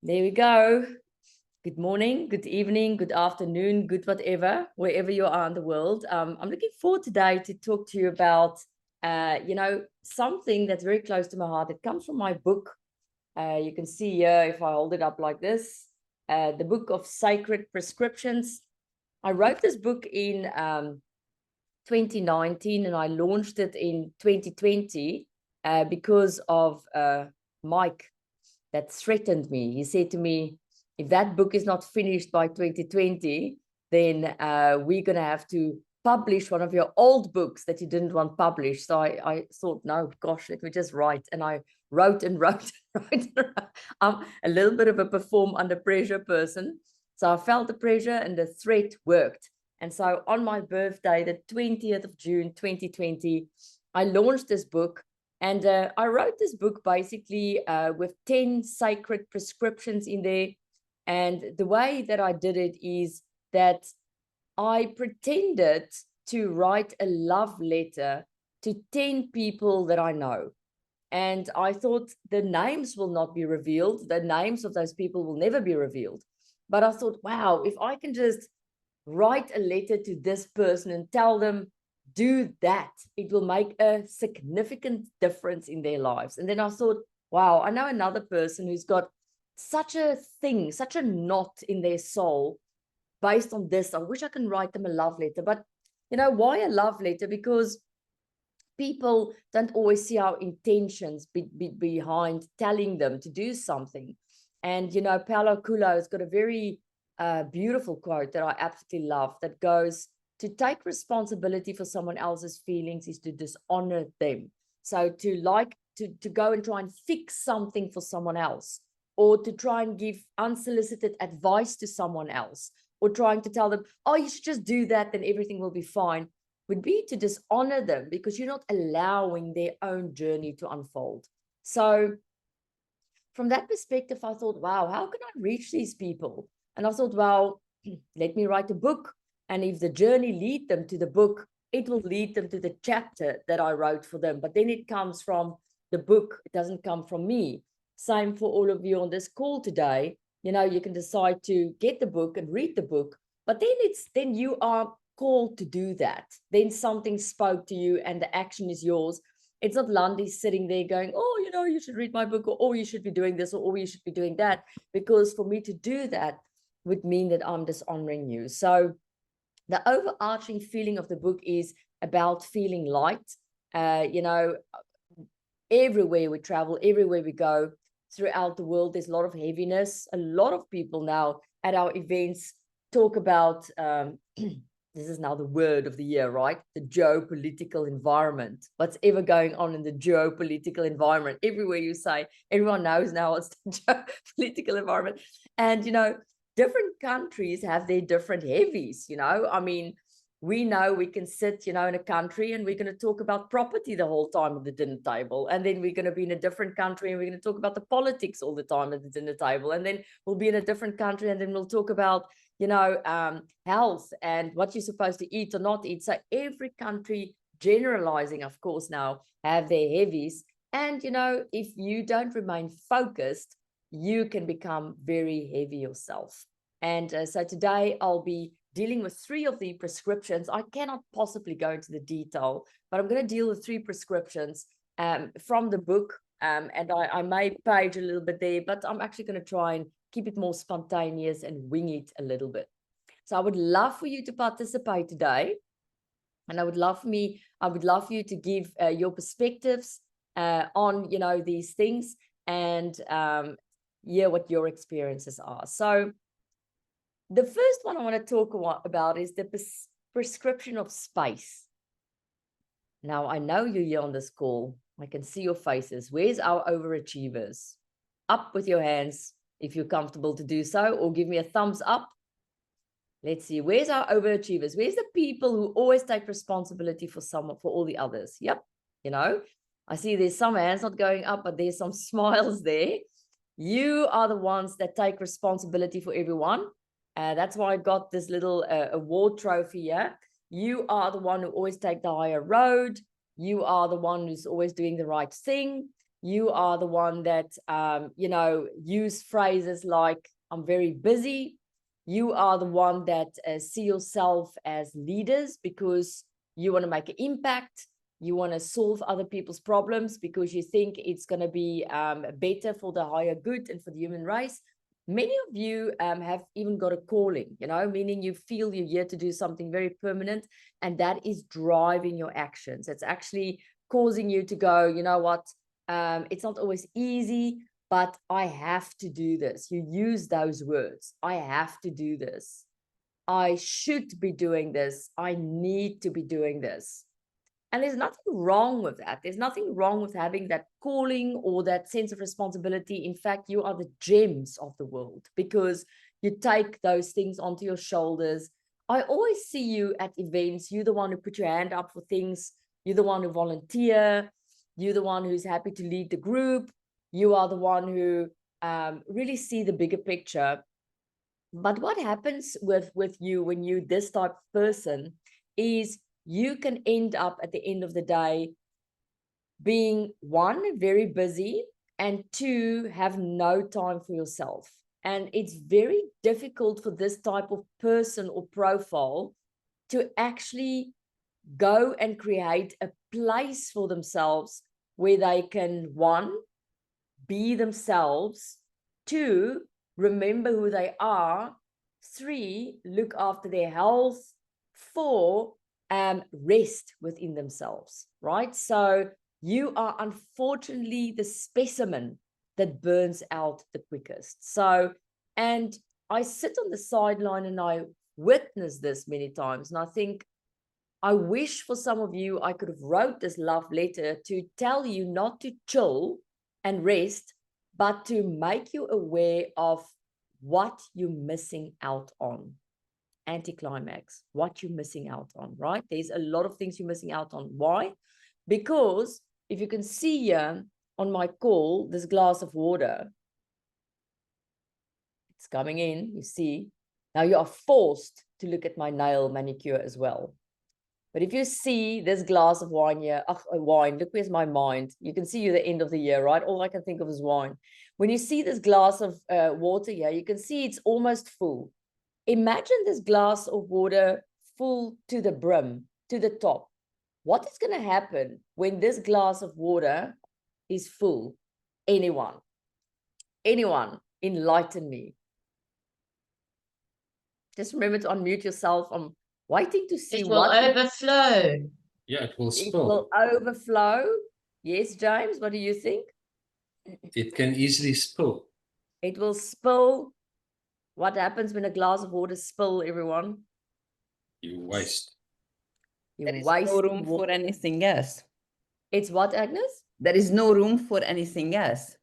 There we go. Good morning, good evening, good afternoon, good whatever, wherever you are in the world. I'm looking forward today to talk to you about, something that's very close to my heart. It comes from my book. You can see here, if I hold it up like this, the book of sacred prescriptions. I wrote this book in 2019 and I launched it in 2020 because of Mike that threatened me. He said to me, if that book is not finished by 2020, then we're going to have to publish one of your old books that you didn't want published. So I thought, no, gosh, let me just write. And I wrote and wrote and wrote. And wrote. I'm a little bit of a perform under pressure person. So I felt the pressure and the threat worked. And so on my birthday, the 20th of June, 2020, I launched this book. And I wrote this book basically with 10 sacred prescriptions in there. And the way that I did it is that I pretended to write a love letter to 10 people that I know. And I thought the names will not be revealed. The names of those people will never be revealed. But I thought, wow, if I can just write a letter to this person and tell them, do that, it will make a significant difference in their lives. And then I thought, wow, I know another person who's got such a thing, such a knot in their soul based on this. I wish I can write them a love letter. But why a love letter? Because people don't always see our intentions behind telling them to do something. And Paulo Coelho has got a very beautiful quote that I absolutely love, that goes, to take responsibility for someone else's feelings is to dishonor them. So to go and try and fix something for someone else, or to try and give unsolicited advice to someone else, or trying to tell them, oh, you should just do that, then everything will be fine, would be to dishonor them, because you're not allowing their own journey to unfold. So from that perspective, I thought, wow, how can I reach these people? And I thought, well, let me write a book. And if the journey lead them to the book, it will lead them to the chapter that I wrote for them. But then it comes from the book. It doesn't come from me. Same for all of you on this call today. You can decide to get the book and read the book, but then you are called to do that. Then something spoke to you and the action is yours. It's not Landi sitting there going, oh, you should read my book, or oh, you should be doing this, or oh, you should be doing that. Because for me to do that would mean that I'm dishonoring you. So the overarching feeling of the book is about feeling light. Everywhere we travel, everywhere we go throughout the world, there's a lot of heaviness. A lot of people now at our events talk about this is now the word of the year, right? The geopolitical environment. What's ever going on in the geopolitical environment? Everywhere you say, everyone knows now what's the geopolitical environment. And, different countries have their different heavies, I mean, we know we can sit, in a country and we're going to talk about property the whole time at the dinner table. And then we're going to be in a different country and we're going to talk about the politics all the time at the dinner table. And then we'll be in a different country and then we'll talk about, health and what you're supposed to eat or not eat. So every country, generalizing, of course, now have their heavies. And, if you don't remain focused, you can become very heavy yourself. And so today I'll be dealing with 3 of the prescriptions. I cannot possibly go into the detail, but I'm going to deal with 3 prescriptions from the book. And I may page a little bit there, but I'm actually going to try and keep it more spontaneous and wing it a little bit. So I would love for you to participate today. And I would love for you to give your perspectives on, these things, and what your experiences are. So the first one I want to talk about is the prescription of space. Now, I know you're here on this call. I can see your faces. Where's our overachievers? Up with your hands if you're comfortable to do so, or give me a thumbs up. Let's see. Where's our overachievers? Where's the people who always take responsibility for all the others? Yep. I see there's some hands not going up, but there's some smiles there. You are the ones that take responsibility for everyone. That's why I got this little award trophy here. You are the one who always take the higher road. You are the one who's always doing the right thing. You are the one that, you know, use phrases like, I'm very busy. You are the one that see yourself as leaders because you want to make an impact. You want to solve other people's problems because you think it's going to be better for the higher good and for the human race. Many of you have even got a calling, you know, meaning you feel you're here to do something very permanent, and that is driving your actions. It's actually causing you to go, you know what, it's not always easy, but I have to do this. You use those words. I have to do this. I should be doing this. I need to be doing this. And there's nothing wrong with that. There's nothing wrong with having that calling or that sense of responsibility. In fact, you are the gems of the world because you take those things onto your shoulders. I always see you at events. You're the one who put your hand up for things. You're the one who volunteer. You're the one who's happy to lead the group. You are the one who really see the bigger picture. But what happens with you when you this type of person is you can end up at the end of the day being, one, very busy, and two, have no time for yourself. And it's very difficult for this type of person or profile to actually go and create a place for themselves where they can, one, be themselves, two, remember who they are, three, look after their health, four, rest within themselves, right? So you are unfortunately the specimen that burns out the quickest. So, and I sit on the sideline and I witness this many times, and I think, I wish for some of you I could have wrote this love letter to tell you not to chill and rest, but to make you aware of what you're missing out on. Anticlimax, what you're missing out on, right? There's a lot of things you're missing out on. Why? Because if you can see here on my call, this glass of water, it's coming in, you see. Now you are forced to look at my nail manicure as well. But if you see this glass of wine here, wine, look, where's my mind? You can see you the end of the year, right? All I can think of is wine. When you see this glass of water here, you can see it's almost full. Imagine this glass of water full to the brim, to the top. What is going to happen when this glass of water is full? Anyone, enlighten me. Just remember to unmute yourself. I'm waiting to see it will overflow. Yeah, it will It spill. will overflow. Yes, James, what do you think? It can easily spill. It will spill. What happens when a glass of water spill, everyone? You waste. You There is waste no room for anything else. It's what, Agnes? There is no room for anything else.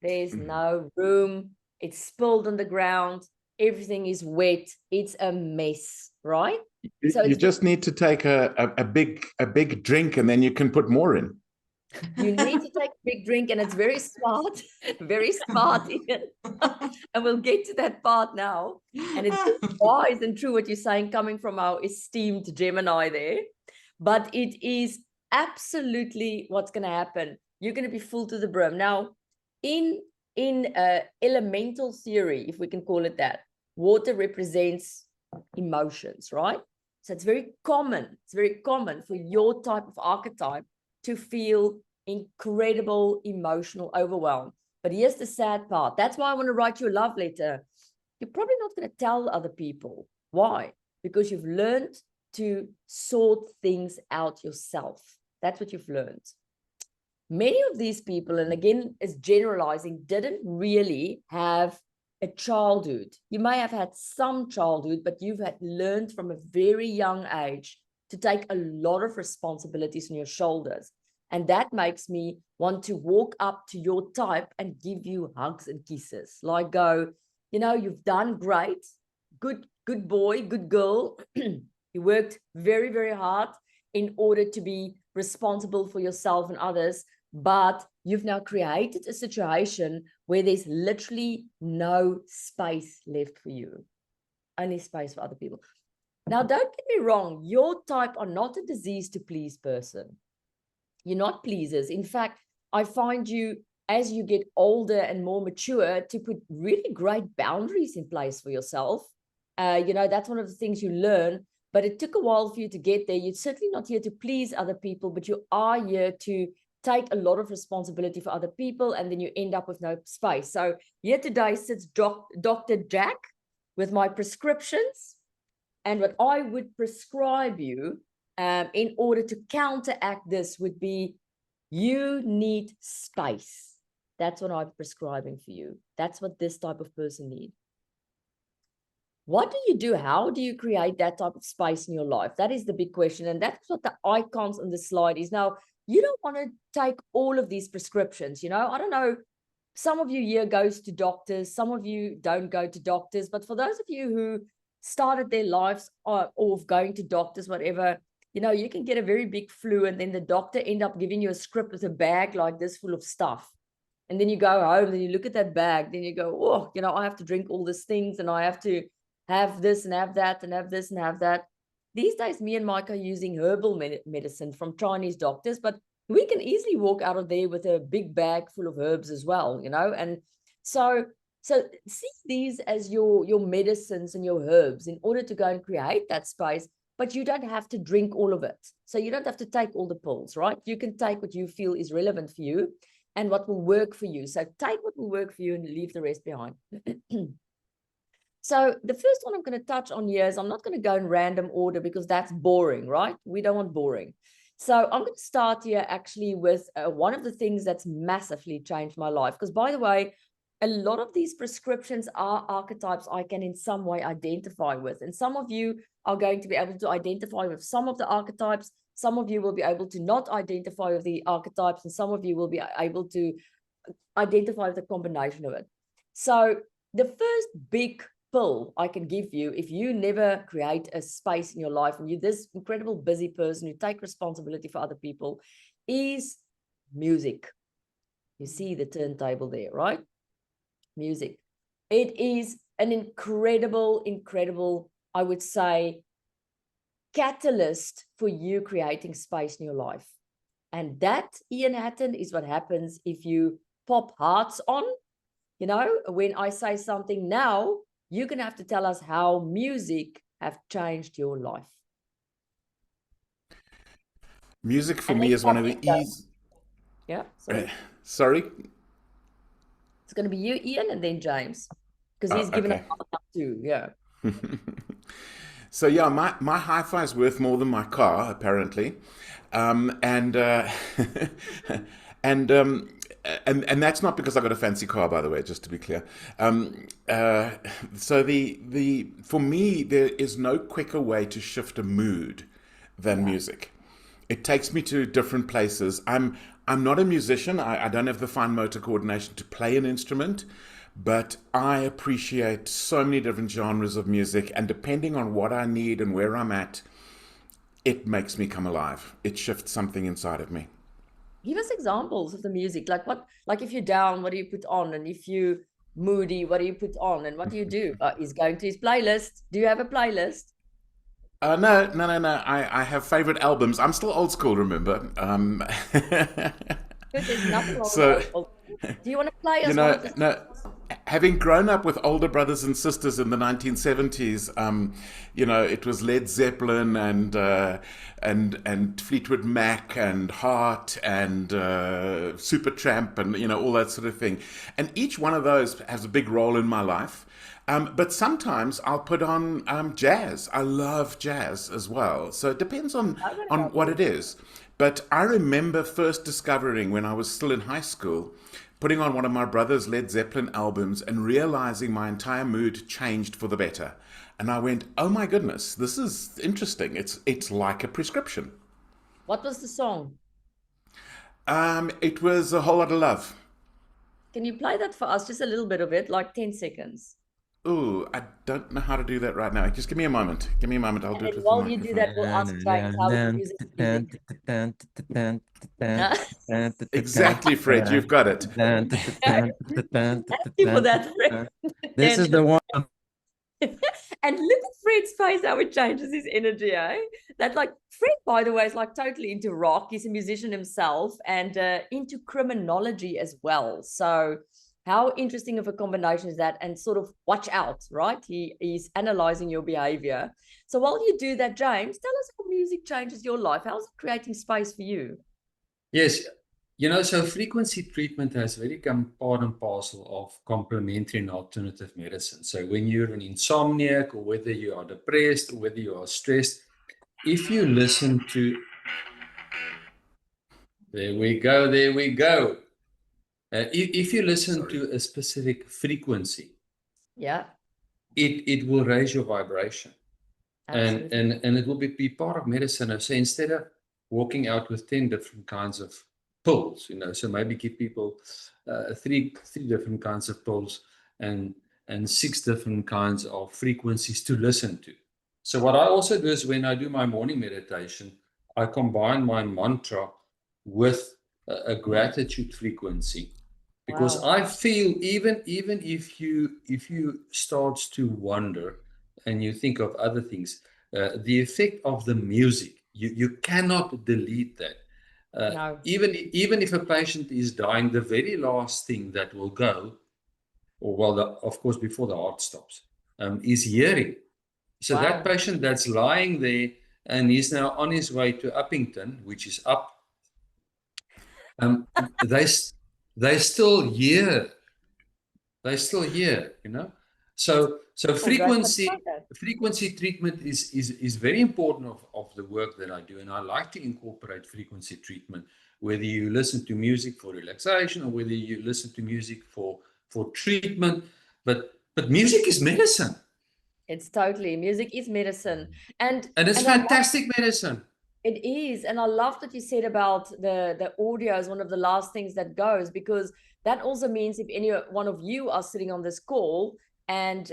There's no room. It's spilled on the ground. Everything is wet. It's a mess, right? So you just need to take a big drink, and then you can put more in. You need to take a big drink, and it's very smart, very smart, Ian. And we'll get to that part now. And it's wise and true what you're saying, coming from our esteemed Gemini there. But it is absolutely what's going to happen. You're going to be full to the brim. Now, in elemental theory, if we can call it that, water represents emotions, right? So it's very common. It's very common for your type of archetype to feel incredible emotional overwhelm. But here's the sad part. That's why I want to write you a love letter. You're probably not going to tell other people. Why? Because you've learned to sort things out yourself. That's what you've learned. Many of these people, and again, is generalizing, didn't really have a childhood. You may have had some childhood, but you've had learned from a very young age to take a lot of responsibilities on your shoulders. And that makes me want to walk up to your type and give you hugs and kisses. Like go, you know, you've done great. Good boy, good girl. You worked very, very hard in order to be responsible for yourself and others. But you've now created a situation where there's literally no space left for you. Only space for other people. Now, don't get me wrong. Your type are not a disease to please person. You're not pleasers. In fact, I find you, as you get older and more mature, to put really great boundaries in place for yourself. You know, that's one of the things you learn, but it took a while for you to get there. You're certainly not here to please other people, but you are here to take a lot of responsibility for other people, and then you end up with no space. So here today sits Dr. Jac with my prescriptions and what I would prescribe you in order to counteract this would be, you need space. That's what I'm prescribing for you. That's what this type of person needs. What do you do? How do you create that type of space in your life? That is the big question. And that's what the icons on the slide is. Now, you don't want to take all of these prescriptions, you know, I don't know. Some of you here goes to doctors, some of you don't go to doctors, but for those of you who started their lives of going to doctors, whatever, you know, you can get a very big flu and then the doctor end up giving you a script with a bag like this full of stuff. And then you go home and you look at that bag, then you go, oh, you know, I have to drink all these things and I have to have this and have that and have this and have that. These days, me and Mike are using herbal medicine from Chinese doctors, but we can easily walk out of there with a big bag full of herbs as well, you know. And so see these as your medicines and your herbs in order to go and create that space, but you don't have to drink all of it. So you don't have to take all the pills, right? You can take what you feel is relevant for you and what will work for you. So take what will work for you and leave the rest behind. So the first one I'm going to touch on here is, I'm not going to go in random order because that's boring, right? We don't want boring. So I'm going to start here actually with one of the things that's massively changed my life. Because by the way, a lot of these prescriptions are archetypes I can in some way identify with. And some of you are going to be able to identify with some of the archetypes. Some of you will be able to not identify with the archetypes. And some of you will be able to identify with the combination of it. So the first big pill I can give you, if you never create a space in your life and you're this incredible busy person who take responsibility for other people, is music. You see the turntable there, right? Music. It is an incredible, I would say, catalyst for you creating space in your life. And that, Ian Hatton, is what happens if you pop hearts on. You know, when I say something now, you're going to have to tell us how music have changed your life. Music for me is one of the easy. Yeah, sorry. Sorry? It's going to be you, Ian, and then James, because he's given okay. up too. Yeah. So yeah, my hi-fi is worth more than my car, apparently, and that's not because I got a fancy car, by the way, just to be clear. So for me, there is no quicker way to shift a mood than music. It takes me to different places. I'm not a musician. I don't have the fine motor coordination to play an instrument, but I appreciate so many different genres of music, and depending on what I need and where I'm at, it makes me come alive. It shifts something inside of me. Give us examples of the music. Like if you're down, what do you put on? And if you're moody, what do you put on? And what do you do? He's going to his playlist. Do you have a playlist? No. I have favorite albums. I'm still old school, remember? There's nothing wrong So, with that. Do you want to play us you one know, of the no, having grown up with older brothers and sisters in the 1970s, you know, it was Led Zeppelin and Fleetwood Mac and Heart and Supertramp and, you know, all that sort of thing. And each one of those has a big role in my life. But sometimes I'll put on jazz. I love jazz as well. So it depends on what it is. But I remember first discovering, when I was still in high school, putting on one of my brother's Led Zeppelin albums and realizing my entire mood changed for the better. And I went, oh my goodness, this is interesting. It's like a prescription. What was the song? It was A Whole Lot of Love. Can you play that for us? Just a little bit of it, like 10 seconds. Ooh, I don't know how to do that right now. Just give me a moment. Give me a moment. I'll do it with the While you do that, we'll ask James how the music is. Exactly, Fred. You've got it. Thank you for that, Fred. This is the one. And look at Fred's face, how it changes his energy, eh? That, like, Fred, by the way, is like totally into rock. He's a musician himself and into criminology as well. So how interesting of a combination is that? And sort of watch out, right? He's analyzing your behavior. So while you do that, James, tell us how music changes your life. How's it creating space for you? Yes, you know, so frequency treatment has really become part and parcel of complementary and alternative medicine. So when you're an insomniac, or whether you are depressed, or whether you are stressed, if you listen to, there we go, there we go. If you listen to a specific frequency, Yeah, it will raise your vibration. absolutely. And it will be part of medicine. So instead of walking out with 10 different kinds of pills, you know, so maybe give people three different kinds of pills and 6 different kinds of frequencies to listen to. So what I also do is, when I do my morning meditation, I combine my mantra with a gratitude frequency, because Wow. I feel even if you start to wonder and you think of other things, the effect of the music, you cannot delete that. No. Even if a patient is dying, the very last thing that will go, or well, of course, before the heart stops, is hearing. So that Wow. patient that's lying there and he's now on his way to Uppington, which is up, they still hear. They still hear, you know. So Oh, great. frequency treatment is very important of the work that I do, and I like to incorporate frequency treatment, whether you listen to music for relaxation or whether you listen to music for treatment. But music is medicine, It's totally, music is medicine. And it's I love, fantastic medicine. it is. And I love that you said about the audio is one of the last things that goes, because that also means if any one of you are sitting on this call and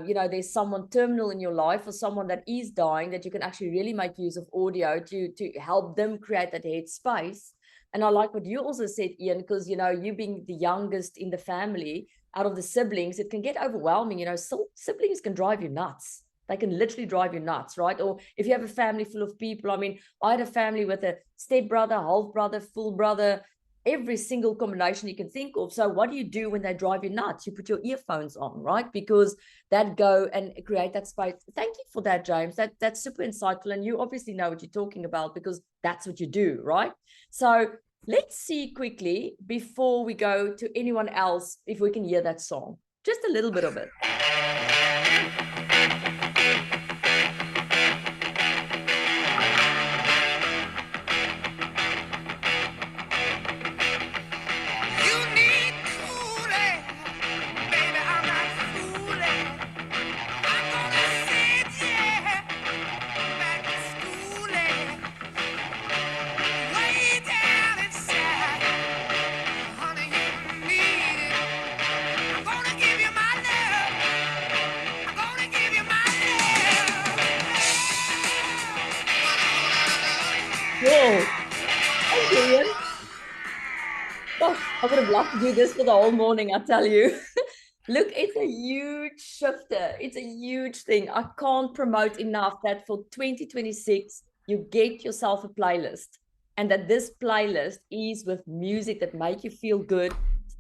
you know, there's someone terminal in your life or someone that is dying, that you can actually really make use of audio to help them create that headspace. And I like what you also said, Ian, because, you know, you being the youngest in the family, out of the siblings, it can get overwhelming. You know, siblings can drive you nuts. They can literally drive you nuts, right? Or if you have a family full of people, I mean, I had a family with a stepbrother, half brother, full brother, every single combination you can think of. So what do you do when they drive you nuts? You put your earphones on, right? Because that go and create that space. Thank you for that, James. That's super insightful. And you obviously know what you're talking about, because that's what you do, right? So let's see quickly, before we go to anyone else, if we can hear that song. Just a little bit of it. Cool. Thank you, Ian. Gosh, I would have loved to do this for the whole morning, I tell you. Look, it's a huge shifter. It's a huge thing. I can't promote enough that for 2026, you get yourself a playlist, and that this playlist is with music that make you feel good.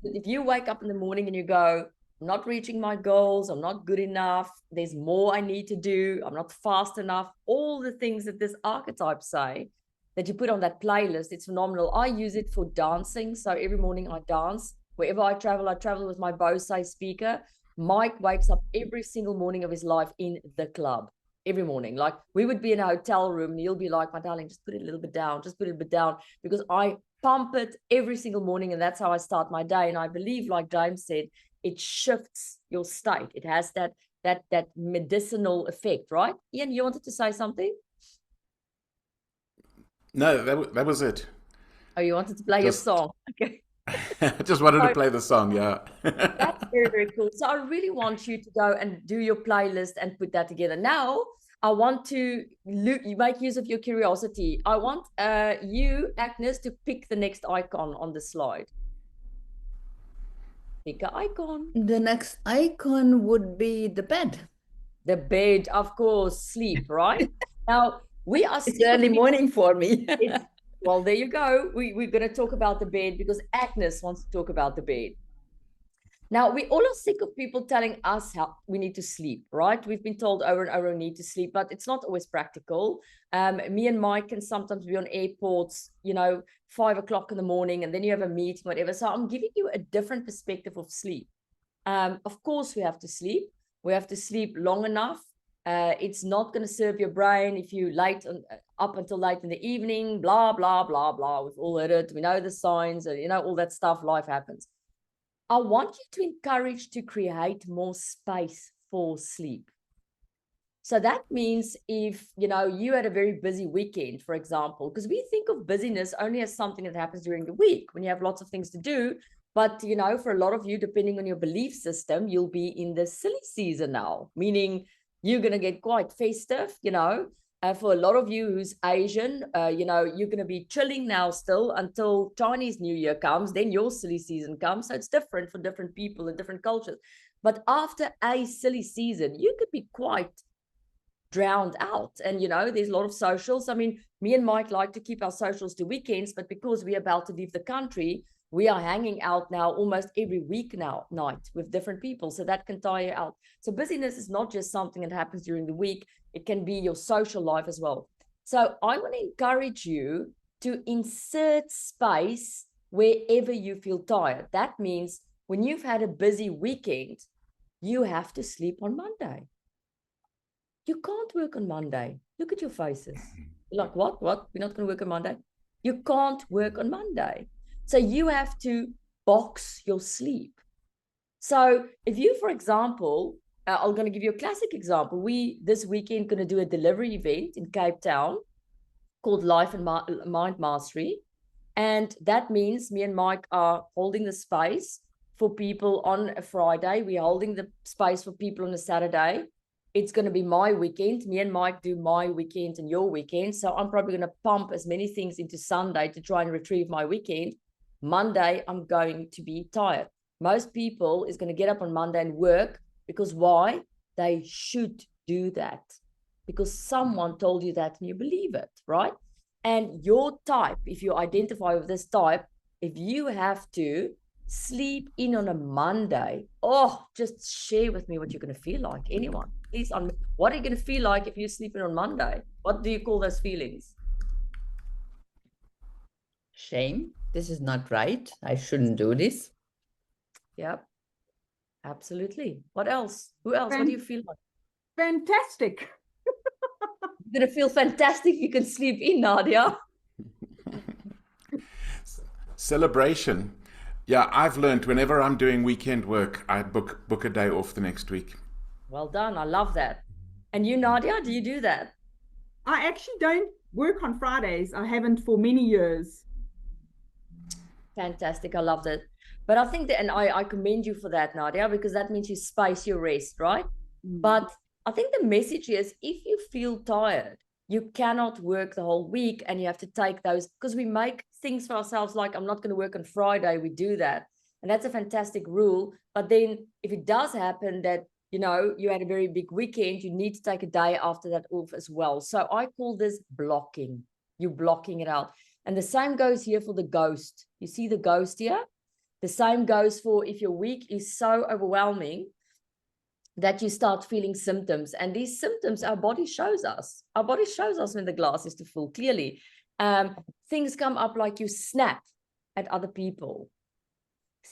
So if you wake up in the morning and you go, I'm not reaching my goals, I'm not good enough, there's more I need to do, I'm not fast enough, all the things that this archetype say, that you put on that playlist, it's phenomenal. I use it for dancing. So every morning I dance. Wherever I travel with my Bose speaker. Mike wakes up every single morning of his life in the club. Every morning. Like, we would be in a hotel room and he'll be like, my darling, just put it a little bit down, just put it a bit down, because I pump it every single morning, and that's how I start my day. And I believe, like James said, it shifts your state. It has that medicinal effect, right? Ian, you wanted to say something? No, that was it. Oh, you wanted to play your song? Okay. I just wanted to play the song, yeah. That's very, very cool. So I really want you to go and do your playlist and put that together. Now, I want to make use of your curiosity. I want you, Agnes, to pick the next icon on the slide. Pick an icon. The next icon would be the bed. The bed, of course, sleep, right? Now, we are It's sick of early people- morning for me. Well, there you go. We're going to talk about the bed because Agnes wants to talk about the bed. Now, we all are sick of people telling us how we need to sleep, right? We've been told over and over we need to sleep, but it's not always practical. Me and Mike can sometimes be on airports, 5 o'clock in the morning, and then you have a meeting, whatever. So I'm giving you a different perspective of sleep. Of course, we have to sleep. We have to sleep long enough. It's not going to serve your brain if you up until late in the evening, blah, blah, blah, blah. We've all heard it. We know the signs, all that stuff. Life happens. I want you to encourage to create more space for sleep. So that means if, you had a very busy weekend, for example, because we think of busyness only as something that happens during the week when you have lots of things to do. But, for a lot of you, depending on your belief system, you'll be in the silly season now, meaning you're going to get quite festive, for a lot of you who's Asian, you're going to be chilling now still until Chinese New Year comes, then your silly season comes. So it's different for different people and different cultures. But after a silly season, you could be quite drowned out. And, there's a lot of socials. I mean, me and Mike like to keep our socials to weekends, but because we're about to leave the country, we are hanging out now almost every week now, night with different people. So that can tire you out. So busyness is not just something that happens during the week. It can be your social life as well. So I want to encourage you to insert space wherever you feel tired. That means when you've had a busy weekend, you have to sleep on Monday. You can't work on Monday. Look at your faces. You're like, what? We're not going to work on Monday? You can't work on Monday. So you have to box your sleep. So if you, for example, I'm going to give you a classic example. We, this weekend, going to do a delivery event in Cape Town called Life and Mind Mastery. And that means me and Mike are holding the space for people on a Friday. We're holding the space for people on a Saturday. It's going to be my weekend. Me and Mike do my weekend and your weekend. So I'm probably going to pump as many things into Sunday to try and retrieve my weekend. Monday, I'm going to be tired. Most people is going to get up on Monday and work because why? They should do that because someone told you that and you believe it, right? And your type, if you identify with this type, if you have to sleep in on a Monday, just share with me what you're going to feel like. Anyone, please. What are you going to feel like if you're sleeping on Monday? What do you call those feelings? Shame. This is not right. I shouldn't do this. Yep, absolutely. What else? Who else? What do you feel like? Fantastic. You're going to feel fantastic if you can sleep in, Nadia. Celebration. Yeah, I've learned whenever I'm doing weekend work, I book a day off the next week. Well done. I love that. And you, Nadia, do you do that? I actually don't work on Fridays. I haven't for many years. Fantastic. I love that. But I think that, and I commend you for that, Nadia, because that means you space your rest, right? But I think the message is if you feel tired, you cannot work the whole week and you have to take those, because we make things for ourselves like, I'm not going to work on Friday. We do that. And that's a fantastic rule. But then if it does happen that, you had a very big weekend, you need to take a day after that off as well. So I call this blocking. You're blocking it out. And the same goes here for the ghost. You see the ghost here? The same goes for if your week is so overwhelming that you start feeling symptoms. And these symptoms, our body shows us. Our body shows us when the glass is too full, clearly. Things come up like you snap at other people.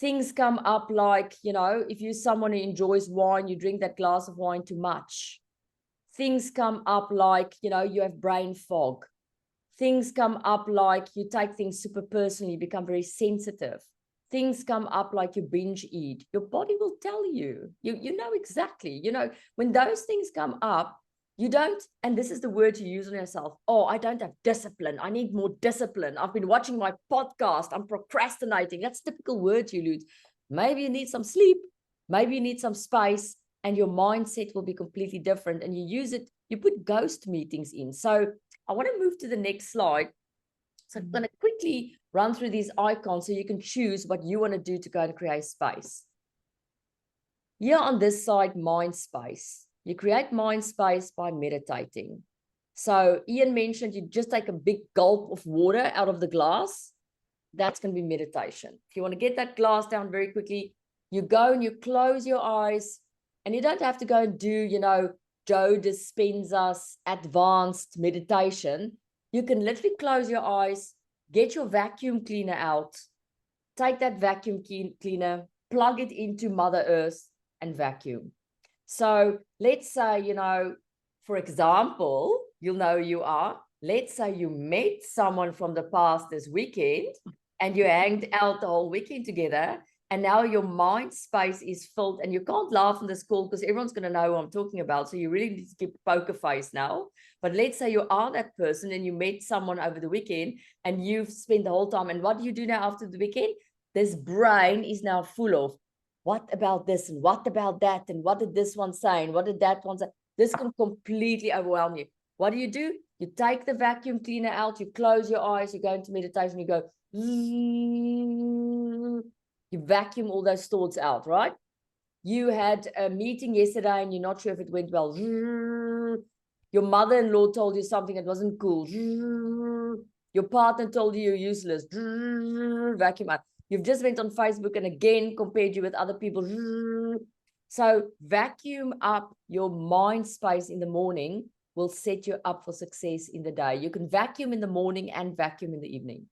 Things come up like, if you're someone who enjoys wine, you drink that glass of wine too much. Things come up like, you have brain fog. Things come up like you take things super personally, you become very sensitive. Things come up like you binge eat. Your body will tell you. You know exactly. When those things come up, you don't, and this is the word you use on yourself. I don't have discipline. I need more discipline. I've been watching my podcast. I'm procrastinating. That's typical words you use. Maybe you need some sleep. Maybe you need some space, and your mindset will be completely different. And you use it, you put ghost meetings in. So I want to move to the next slide. So I'm going to quickly run through these icons so you can choose what you want to do to go and create space. Here on this side, mind space. You create mind space by meditating. So Ian mentioned you just take a big gulp of water out of the glass. That's going to be meditation. If you want to get that glass down very quickly, you go and you close your eyes, and you don't have to go and do, you know, Joe Dispenza's advanced meditation. You can literally close your eyes, get your vacuum cleaner out, take that vacuum cleaner, plug it into Mother Earth and vacuum. So let's say, you know, for example, you'll know you are, let's say you met someone from the past this weekend and you hanged out the whole weekend together, and now your mind space is filled, and you can't laugh in this call because everyone's going to know what I'm talking about. So you really need to keep poker face now. But let's say you are that person and you met someone over the weekend and you've spent the whole time. And what do you do now after the weekend? This brain is now full of, what about this and what about that? And what did this one say? And what did that one say? This can completely overwhelm you. What do? You take the vacuum cleaner out, you close your eyes, you go into meditation, you go, you vacuum all those thoughts out, right? You had a meeting yesterday and you're not sure if it went well. Your mother-in-law told you something that wasn't cool. Your partner told you you're useless. Vacuum out. You've just went on Facebook and again compared you with other people. So vacuum up your mind space in the morning will set you up for success in the day. You can vacuum in the morning and vacuum in the evening.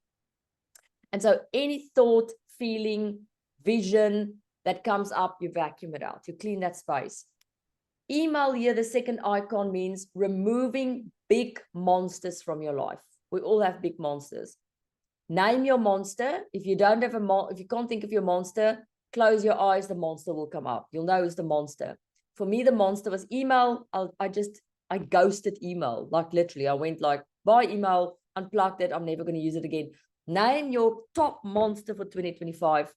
And so any thought, feeling, vision that comes up, you vacuum it out. You clean that space. Email here, the second icon, means removing big monsters from your life. We all have big monsters. Name your monster. If you don't have if you can't think of your monster, close your eyes, the monster will come up. You'll know it's the monster. For me, the monster was email. I ghosted email. Like literally, I went like, by email, unplugged it. I'm never going to use it again. Name your top monster for 2025.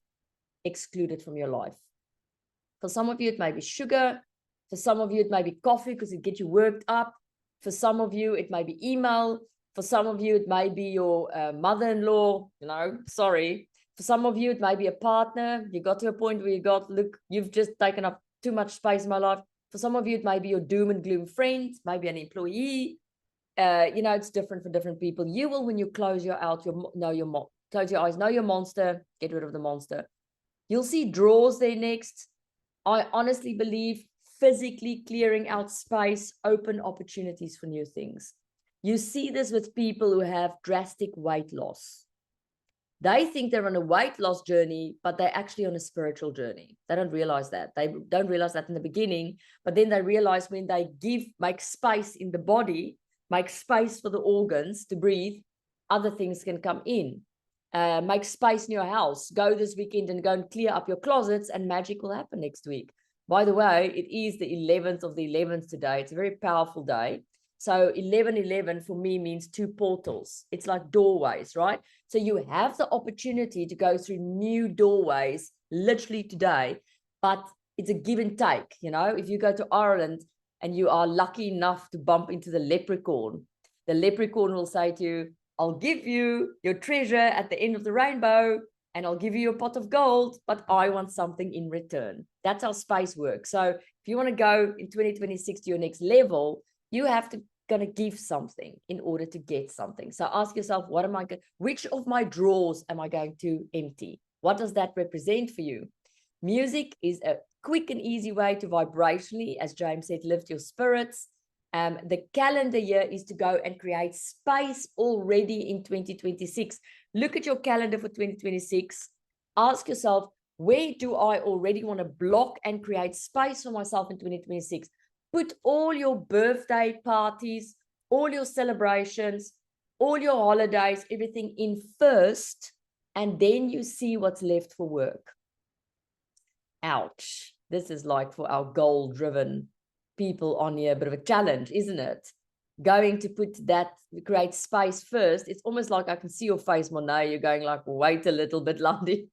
Exclude it from your life. For some of you, it may be sugar. For some of you, it may be coffee because it gets you worked up. For some of you, it may be email. For some of you, it may be your mother-in-law, you know, sorry. For some of you, it may be a partner. You got to a point where you got, look, you've just taken up too much space in my life. For some of you, it may be your doom and gloom friend, maybe an employee. You know, it's different for different people. You will, when you close your close your eyes, know your monster, get rid of the monster. You'll see drawers there next. I honestly believe physically clearing out space, open opportunities for new things. You see this with people who have drastic weight loss. They think they're on a weight loss journey, but they're actually on a spiritual journey. They don't realize that. They don't realize that in the beginning, but then they realize when they make space in the body, make space for the organs to breathe, other things can come in. Make space in your house. Go this weekend and go and clear up your closets, and magic will happen next week. By the way, it is the 11th of the 11th today. It's a very powerful day. So 11/11 for me means two portals. It's like doorways, right? So you have the opportunity to go through new doorways literally today, but it's a give and take. You know, if you go to Ireland and you are lucky enough to bump into the leprechaun will say to you, I'll give you your treasure at the end of the rainbow, and I'll give you a pot of gold, but I want something in return. That's how space works. So if you want to go in 2026 to your next level, you have to gonna give something in order to get something. So ask yourself, which of my drawers am I going to empty? What does that represent for you? Music is a quick and easy way to vibrationally, as James said, lift your spirits. The calendar year is to go and create space already in 2026. Look at your calendar for 2026. Ask yourself, where do I already want to block and create space for myself in 2026? Put all your birthday parties, all your celebrations, all your holidays, everything in first, and then you see what's left for work. Ouch. This is like for our goal-driven people on here, a bit of a challenge, isn't it? Going to create space first. It's almost like I can see your face, Monet. You're going like, wait a little bit, Landi.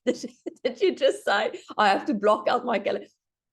Did you just say, I have to block out my calendar?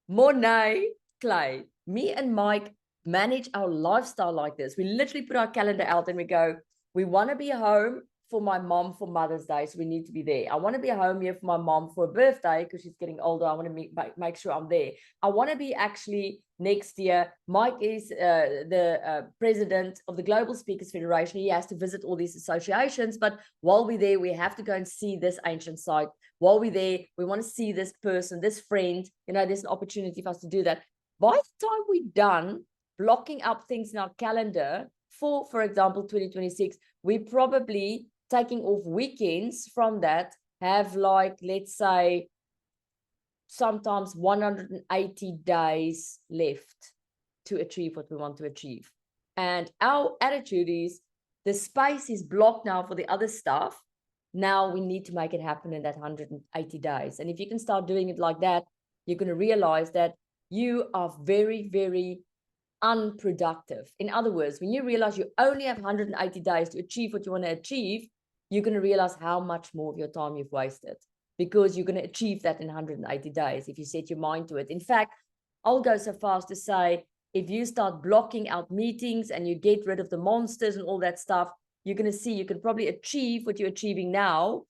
Monet, Clay, me and Mike manage our lifestyle like this. We literally put our calendar out and we go, we want to be home for my mom for Mother's Day, so we need to be there. I want to be home here for my mom for her birthday because she's getting older. I want to make sure I'm there. I want to be actually next year. Mike is the president of the Global Speakers Federation. He has to visit all these associations, but while we're there, we have to go and see this ancient site. While we're there, we want to see this person, this friend. You know, there's an opportunity for us to do that. By the time we're done blocking up things in our calendar for example, 2026, we probably taking off weekends from that, have like, let's say, sometimes 180 days left to achieve what we want to achieve. And our attitude is the space is blocked now for the other stuff. Now we need to make it happen in that 180 days. And if you can start doing it like that, you're going to realize that you are very, very unproductive. In other words, when you realize you only have 180 days to achieve what you want to achieve, you're going to realize how much more of your time you've wasted, because you're going to achieve that in 180 days if you set your mind to it. In fact, I'll go so far as to say, if you start blocking out meetings and you get rid of the monsters and all that stuff, you're going to see you can probably achieve what you're achieving now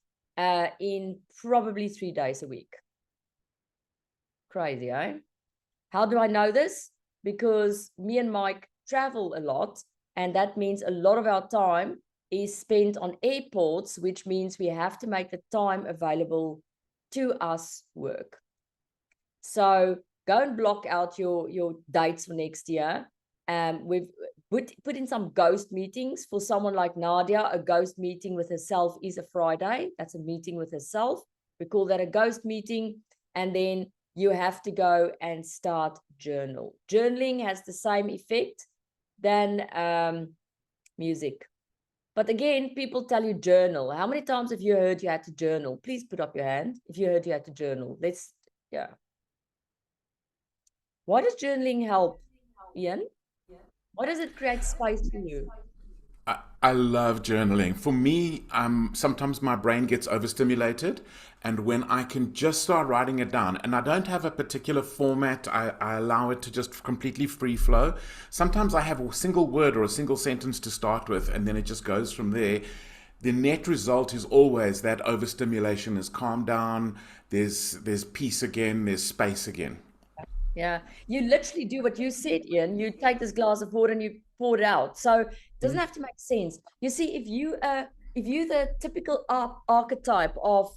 in probably 3 days a week. Crazy, eh? How do I know this? Because me and Mike travel a lot, and that means a lot of our time is spent on airports, which means we have to make the time available to us work. So go and block out your dates for next year. We've put in some ghost meetings. For someone like Nadia, a ghost meeting with herself is a Friday. That's a meeting with herself. We call that a ghost meeting. And then you have to go and start journal. Journaling has the same effect than music. But again, people tell you journal. How many times have you heard you had to journal? Please put up your hand if you heard you had to journal. Yeah. Why does journaling help, Ian? Why does it create space for you? I love journaling. For me, sometimes my brain gets overstimulated, and when I can just start writing it down, and I don't have a particular format, I allow it to just completely free flow. Sometimes I have a single word or a single sentence to start with, and then it just goes from there. The net result is always that overstimulation is calmed down, there's peace again, there's space again. Yeah, you literally do what you said, Ian. You take this glass of water and you pour it out. So it doesn't have to make sense. You see, if you're the typical archetype of,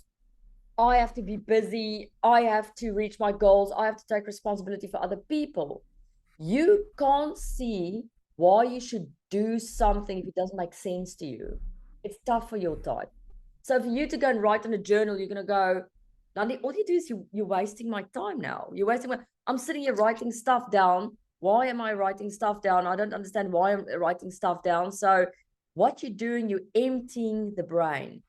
I have to be busy, I have to reach my goals, I have to take responsibility for other people, you can't see why you should do something if it doesn't make sense to you. It's tough for your type. So for you to go and write in a journal, you're going to go, Landi, all you do is you're wasting my time now. You're wasting I'm sitting here writing stuff down. Why am I writing stuff down? I don't understand why I'm writing stuff down. So what you're doing, you're emptying the brain.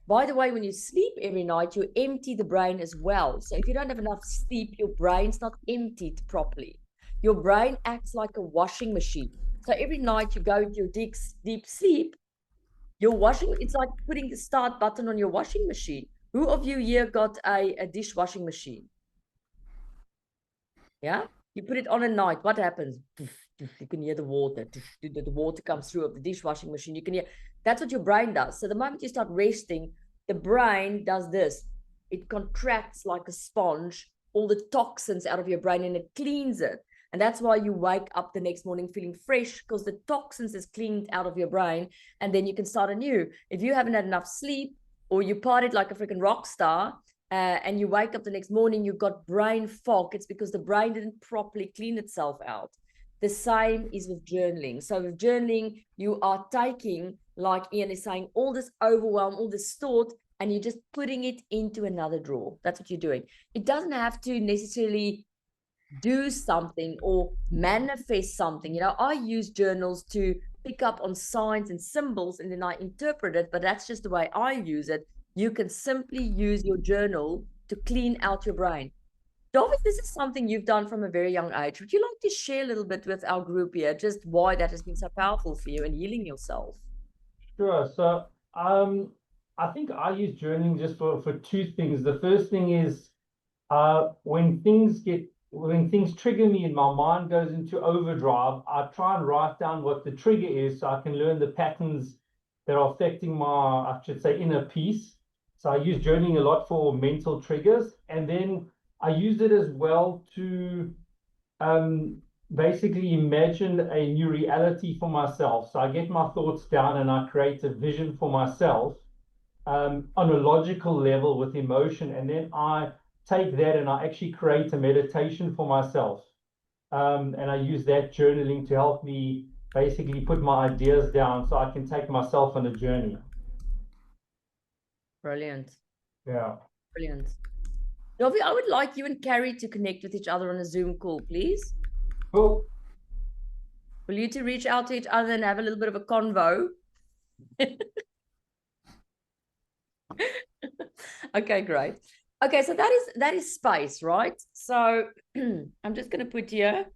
By the way, when you sleep every night, you empty the brain as well. So if you don't have enough sleep, your brain's not emptied properly. Your brain acts like a washing machine. So every night you go into your deep sleep, it's like putting the start button on your washing machine. Who of you here got a dishwashing machine? Yeah, you put it on at night. What happens? You can hear the water. The water comes through of the dishwashing machine. You can hear. That's what your brain does. So the moment you start resting, the brain does this. It contracts like a sponge, all the toxins out of your brain, and it cleans it. And that's why you wake up the next morning feeling fresh, because the toxins is cleaned out of your brain, and then you can start anew. If you haven't had enough sleep, or you partied like a freaking rock star, and you wake up the next morning, you've got brain fog, it's because the brain didn't properly clean itself out. The same is with journaling. So with journaling, you are taking, like Ian is saying, all this overwhelm, all this thought, and you're just putting it into another drawer. That's what you're doing. It doesn't have to necessarily do something or manifest something. You know, I use journals to pick up on signs and symbols, and then I interpret it, but that's just the way I use it. You can simply use your journal to clean out your brain. David, this is something you've done from a very young age. Would you like to share a little bit with our group here, just why that has been so powerful for you in healing yourself? Sure. So I think I use journaling just for two things. The first thing is when things trigger me and my mind goes into overdrive, I try and write down what the trigger is so I can learn the patterns that are affecting my, I should say, inner peace. So I use journaling a lot for mental triggers, and then I use it as well to basically imagine a new reality for myself. So I get my thoughts down and I create a vision for myself on a logical level with emotion, and then I take that and I actually create a meditation for myself. And I use that journaling to help me basically put my ideas down so I can take myself on a journey. Brilliant. Yeah. Brilliant. Dovi, I would like you and Carrie to connect with each other on a Zoom call, please. Cool. For you to reach out to each other and have a little bit of a convo. Okay, great. Okay, so that is space, right? So I'm just going to put here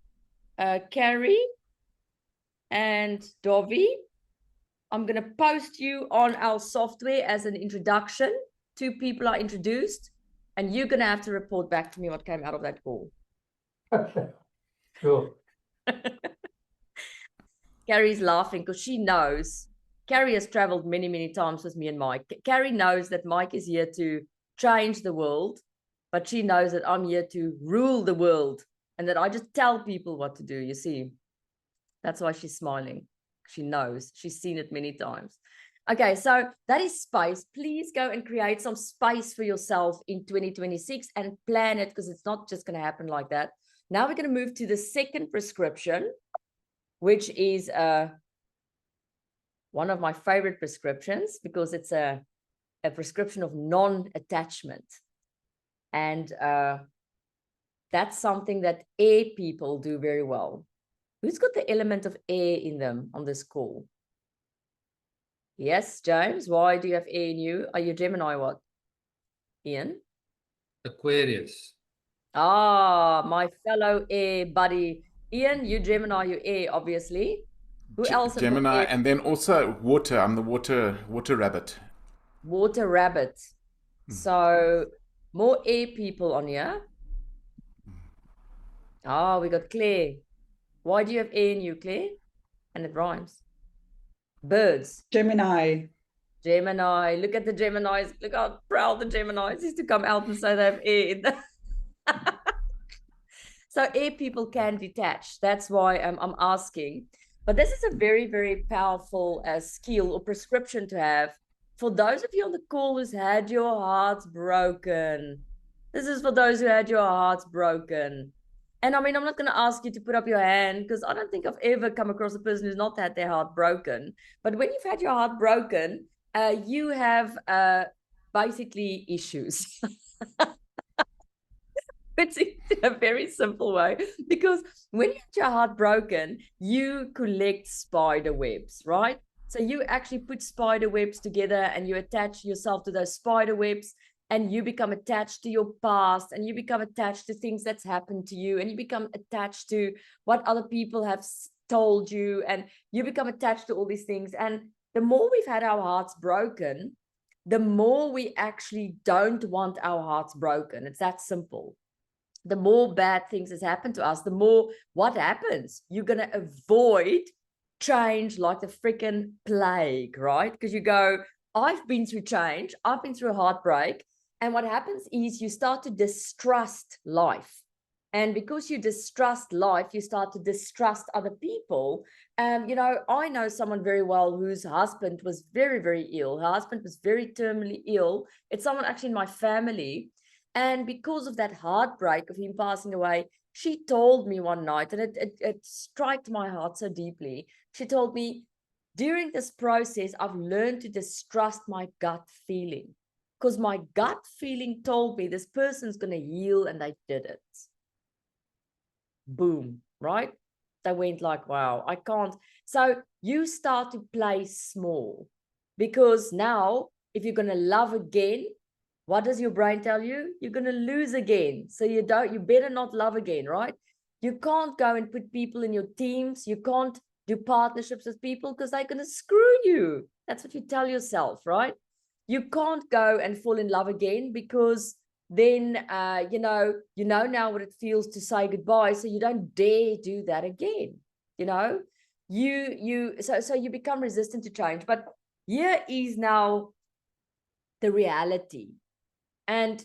Carrie and Dovi. I'm going to post you on our software as an introduction. 2 people are introduced, and you're going to have to report back to me what came out of that call. Cool. Carrie's laughing because she knows. Carrie has traveled many, many times with me and Mike. Carrie knows that Mike is here to change the world, but she knows that I'm here to rule the world and that I just tell people what to do, you see. That's why she's smiling. She knows. She's seen it many times. Okay, so that is space. Please go and create some space for yourself in 2026 and plan it, because it's not just going to happen like that. Now we're going to move to the second prescription, which is one of my favorite prescriptions, because it's a prescription of non-attachment. And that's something that air people do very well. Who's got the element of air in them on this call? Yes, James, why do you have air in you? Are you Gemini what? Ian? Aquarius. Ah, my fellow air buddy. Ian, you Gemini, you air, obviously. Who else? Gemini, and then also water. I'm the water rabbit. Water rabbit. So more air people on here. Ah, we got Claire. Why do you have air in you, Claire? And it rhymes. Birds. Gemini. Gemini. Look at the Geminis. Look how proud the Geminis is to come out and say they have air in them. So air people can detach. That's why I'm asking. But this is a very, very powerful skill or prescription to have for those of you on the call who's had your hearts broken. This is for those who had your hearts broken. And I mean, I'm not going to ask you to put up your hand, because I don't think I've ever come across a person who's not had their heart broken. But when you've had your heart broken, you have basically issues. It's in a very simple way, because when you have your heart broken, you collect spider webs, right? So you actually put spider webs together and you attach yourself to those spider webs, and you become attached to your past, and you become attached to things that's happened to you, and you become attached to what other people have told you, and you become attached to all these things. And the more we've had our hearts broken, the more we actually don't want our hearts broken. It's that simple. The more bad things has happened to us, the more what happens? You're going to avoid change like the freaking plague, right? Because you go, I've been through change, I've been through a heartbreak. And what happens is you start to distrust life. And because you distrust life, you start to distrust other people. You know, I know someone very well whose husband was very, very ill. Her husband was very terminally ill. It's someone actually in my family. And because of that heartbreak of him passing away, she told me one night, and it struck my heart so deeply. She told me, during this process, I've learned to distrust my gut feeling, because my gut feeling told me this person's going to heal, and they did it. Boom, right? They went like, wow, I can't. So you start to play small, because now if you're going to love again, what does your brain tell you? You're going to lose again. So you better not love again, right? You can't go and put people in your teams. You can't do partnerships with people, because they're going to screw you. That's what you tell yourself, right? You can't go and fall in love again, because then, you know now what it feels to say goodbye. So you don't dare do that again. You know, so you become resistant to change. But here is now the reality. And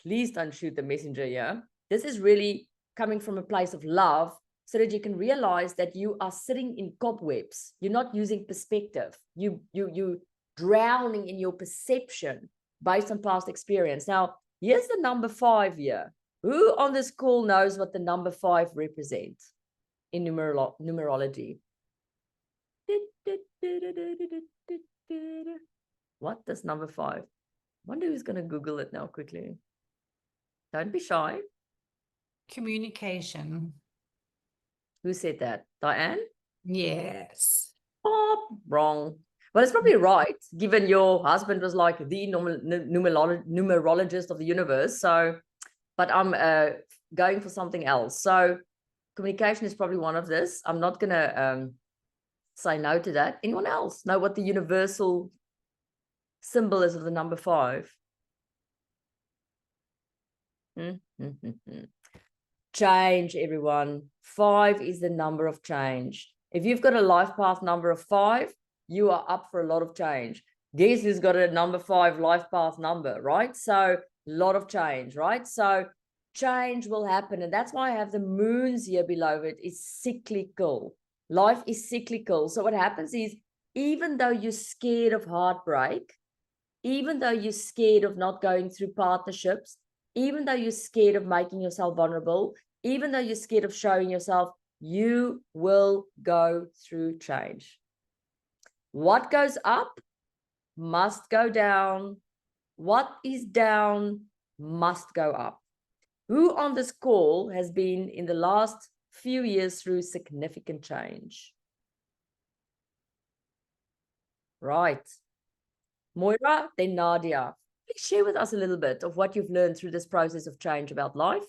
please don't shoot the messenger here. This is really coming from a place of love, so that you can realize that you are sitting in cobwebs. You're not using perspective. You drowning in your perception based on past experience. Now, here's the number 5 here. Who on this call knows what the number 5 represents in numerology? What does number 5? Wonder who's going to Google it now quickly. Don't be shy. Communication. Who said that? Diane? Yes. Oh, wrong. Well, it's probably right, given your husband was like the numerologist of the universe. So, but I'm going for something else. So communication is probably one of this. I'm not going to say no to that. Anyone else know what the universal symbol is of the number 5? Change, everyone. 5 is the number of change. If you've got a life path number of 5, you are up for a lot of change. Guess who's got a number 5 life path number, right? So a lot of change, right? So change will happen. And that's why I have the moons here below it. It's cyclical. Life is cyclical. So what happens is, even though you're scared of heartbreak, even though you're scared of not going through partnerships, even though you're scared of making yourself vulnerable, even though you're scared of showing yourself, you will go through change. What goes up must go down. What is down must go up. Who on this call has been in the last few years through significant change? Right. Moira, then Nadia. Please share with us a little bit of what you've learned through this process of change about life.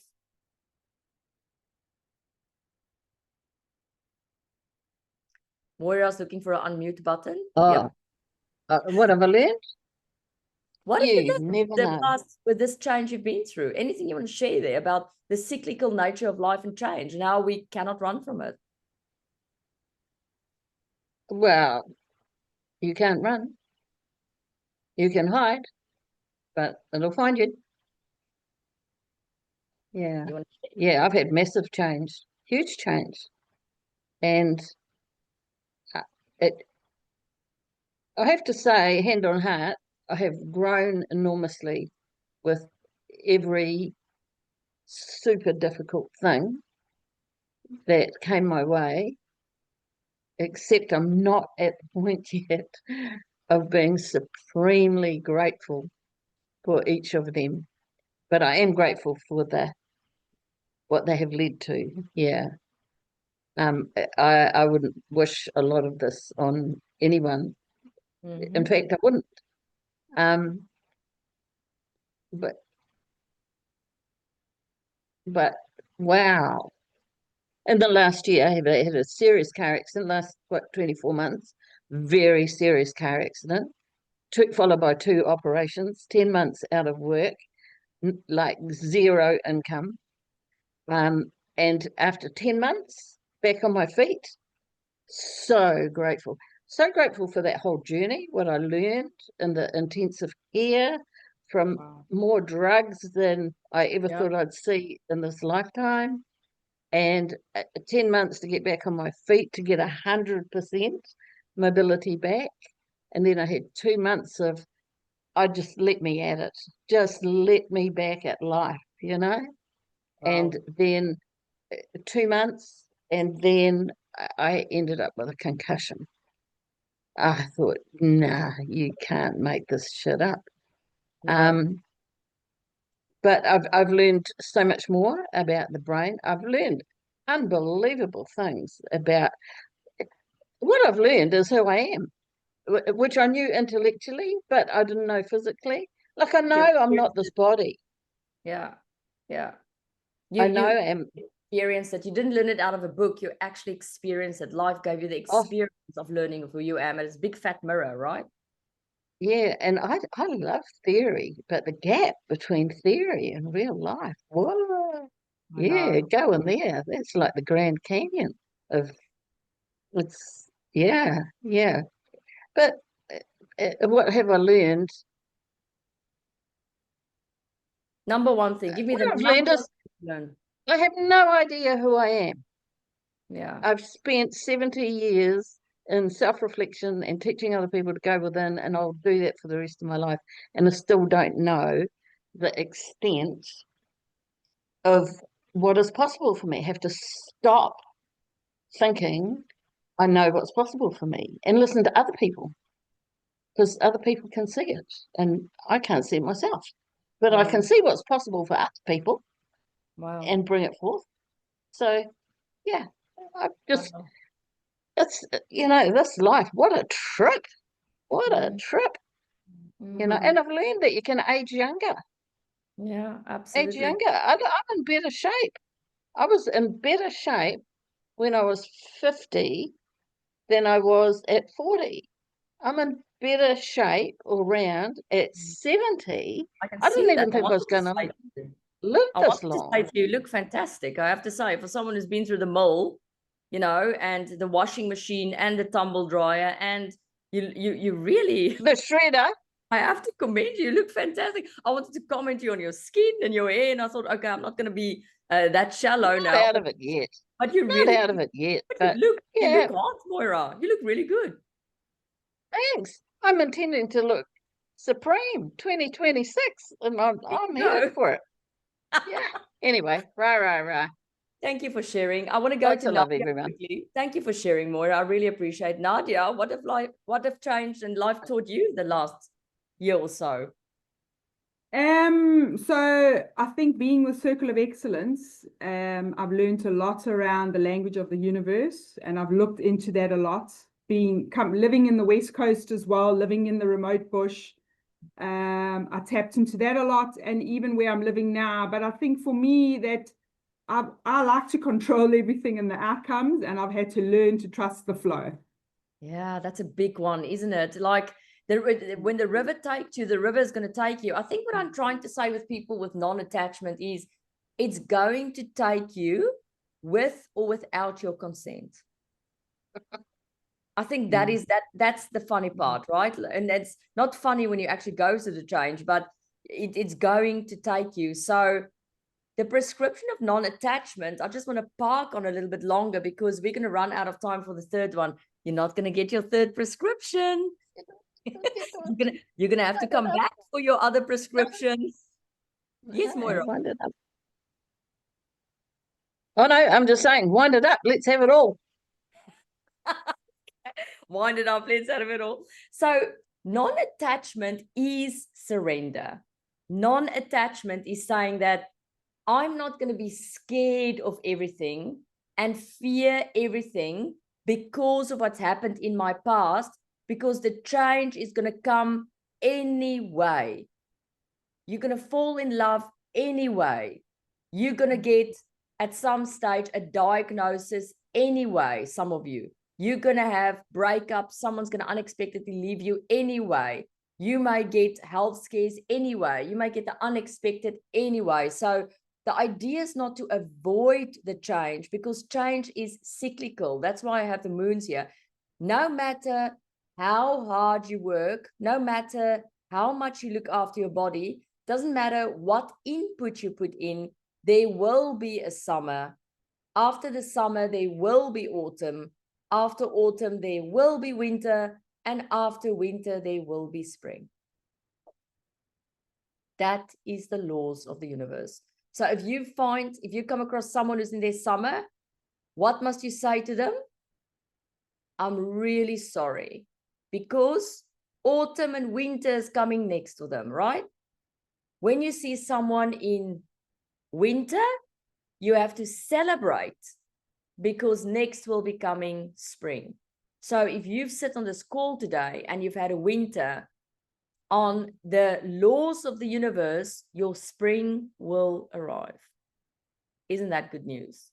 Moira's looking for an unmute button. Oh, what have I learned? What have You you learned never the know. past with this change you've been through? Anything you want to share there about the cyclical nature of life and change and how we cannot run from it? Well, you can't run. You can hide, but it'll find you. Yeah. You want to share? Yeah, I've had massive change, huge change. And it, I have to say, hand on heart, I have grown enormously with every super difficult thing that came my way, except I'm not at the point yet of being supremely grateful for each of them. But I am grateful for what they have led to. Yeah. I wouldn't wish a lot of this on anyone. In fact, I wouldn't. But wow. In the last year, I had a serious car accident, last 24 months, very serious car accident, followed by 2 operations, 10 months out of work, like 0 income. And after 10 months, back on my feet, so grateful for that whole journey, what I learned in the intensive care, from more drugs than I ever thought I'd see in this lifetime, and 10 months to get back on my feet, to get 100% mobility back. And then I had 2 months of, just let me at it, just let me back at life, and then 2 months, and then I ended up with a concussion. I thought, nah, you can't make this shit up. But I've learned so much more about the brain. I've learned unbelievable things about what I've learned is who I am, which I knew intellectually, but I didn't know physically. Like, I know I'm not this body. Yeah. I know I'm experience that. You didn't learn it out of a book. You actually experienced it. Life gave you the experience of learning of who you am. And it's a big fat mirror, right? Yeah, and I love theory, but the gap between theory and real life, whoa, yeah, go in there. That's like the Grand Canyon of, it's, yeah. But what have I learned? Number one thing. Give me What the I've number learned one is thing you learn. I have no idea who I am. Yeah. I've spent 70 years in self-reflection and teaching other people to go within, and I'll do that for the rest of my life. And I still don't know the extent of what is possible for me. I have to stop thinking I know what's possible for me and listen to other people, because other people can see it and I can't see it myself. But I can Wow. see what's possible for other people Wow. and bring it forth. So, yeah, I just, Wow. it's, this life, what a trip. What a Mm, trip, and mm. I've learned that you can age younger. Yeah, Age absolutely. younger. I'm in better shape. I was in better shape when I was 50 than I was at 40. I'm in better shape all round at 70. I can I didn't see that. even think I was going to live I this wanted to say long. to you, look fantastic. I have to say, for someone who's been through the mill, and the washing machine and the tumble dryer, and you really, The shredder. I have to commend you. You look fantastic. I wanted to comment you on your skin and your hair, and I thought, okay, I'm not going to be that shallow Not now. out of it yet. But you Not really, out of it yet. but But you yeah, look hot, Moira. You look really good. thanks. I'm intending to look supreme 2026, and I'm go. headed for it. Yeah. Anyway, rah. Thank you for sharing. I want to go Lots to of love, Nadia everyone. quickly. Thank you for sharing, Moira. I really appreciate. Nadia, what have changed and life taught you the last year or so? So I think being with Circle of Excellence, I've learned a lot around the language of the universe, and I've looked into that a lot. Living in the West Coast as well, living in the remote bush, I tapped into that a lot, and even where I'm living now. But I think for me that I like to control everything and the outcomes, and I've had to learn to trust the flow. Yeah, that's a big one, isn't it? Like when the river takes you, the river is going to take you. I think what I'm trying to say with people with non-attachment is it's going to take you with or without your consent. I think that's the funny part, right? And it's not funny when you actually go through the change, but it's going to take you. So the prescription of non-attachment, I just want to park on a little bit longer because we're going to run out of time for the third one. You're not going to get your third prescription. You're gonna have to come back for your other prescriptions. Yes, Moira. Wind it up. Oh no, I'm just saying, wind it up. Let's have it all. Wind it up. Let's have it all. So non-attachment is surrender. Non-attachment is saying that I'm not going to be scared of everything and fear everything because of what's happened in my past, because the change is going to come anyway. You're going to fall in love anyway. You're going to get at some stage a diagnosis anyway, some of you. You're going to have breakups. Someone's going to unexpectedly leave you anyway. You may get health scares anyway. You may get the unexpected anyway. So the idea is not to avoid the change, because change is cyclical. That's why I have the moons here. No matter how hard you work, no matter how much you look after your body, doesn't matter what input you put in, there will be a summer. After the summer, there will be autumn. After autumn, there will be winter. And after winter, there will be spring. That is the laws of the universe. So if you come across someone who's in their summer, what must you say to them? I'm really sorry, because autumn and winter is coming next to them, right? When you see someone in winter, you have to celebrate, because next will be coming spring. So if you've sit on this call today and you've had a winter, on the laws of the universe, your spring will arrive. Isn't that good news?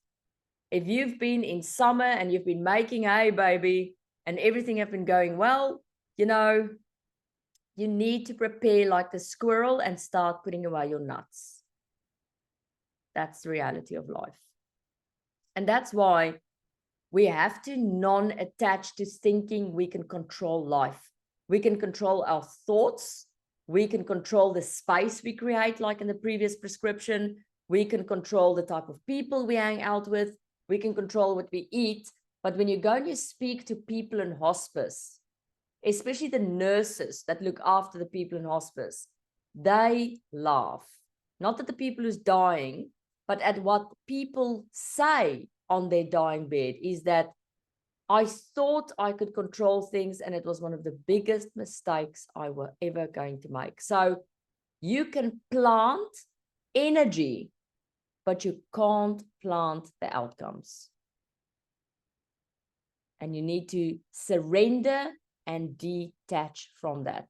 If you've been in summer and you've been making hay, baby, and everything have been going well, you need to prepare like the squirrel and start putting away your nuts. That's the reality of life. And that's why we have to non-attach to thinking we can control life. We can control our thoughts. We can control the space we create, like in the previous prescription. We can control the type of people we hang out with. We can control what we eat. But when you go and you speak to people in hospice, especially the nurses that look after the people in hospice, they laugh. Not at the people who's dying, but at what people say on their dying bed, is that I thought I could control things, and it was one of the biggest mistakes I were ever going to make. So you can plant energy, but you can't plant the outcomes. And you need to surrender and detach from that.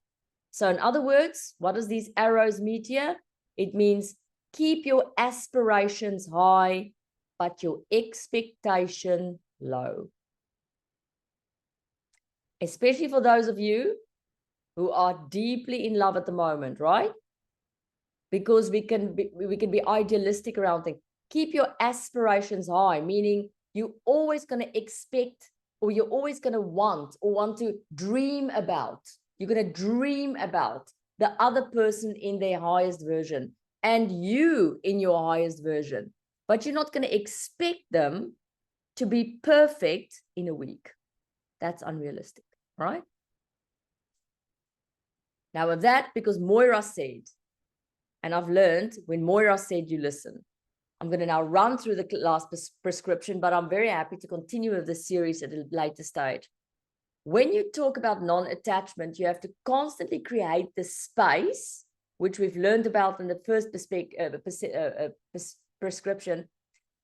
So in other words, what does these arrows mean here? It means keep your aspirations high, but your expectation low. Especially for those of you who are deeply in love at the moment, right? Because we can be idealistic around things. Keep your aspirations high, meaning you're always going to expect, or you're always going to want to dream about. You're going to dream about the other person in their highest version and you in your highest version. But you're not going to expect them to be perfect in a week. That's unrealistic, right? Now with that, because Moira said, and I've learned when Moira said, you listen. I'm going to now run through the last prescription, but I'm very happy to continue with this series at a later stage. When you talk about non-attachment, you have to constantly create the space, which we've learned about in the first prescription,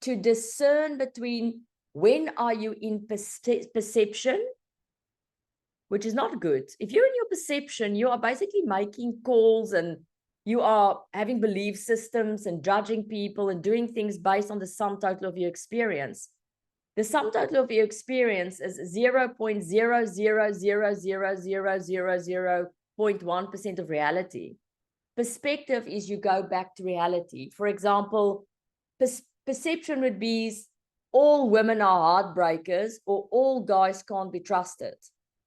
to discern between when are you in perception, which is not good. If you're in your perception, you are basically making calls and you are having belief systems and judging people and doing things based on the sum total of your experience. The sum total of your experience is 0.0000000.1% of reality. Perspective is you go back to reality. For example, perception would be all women are heartbreakers or all guys can't be trusted.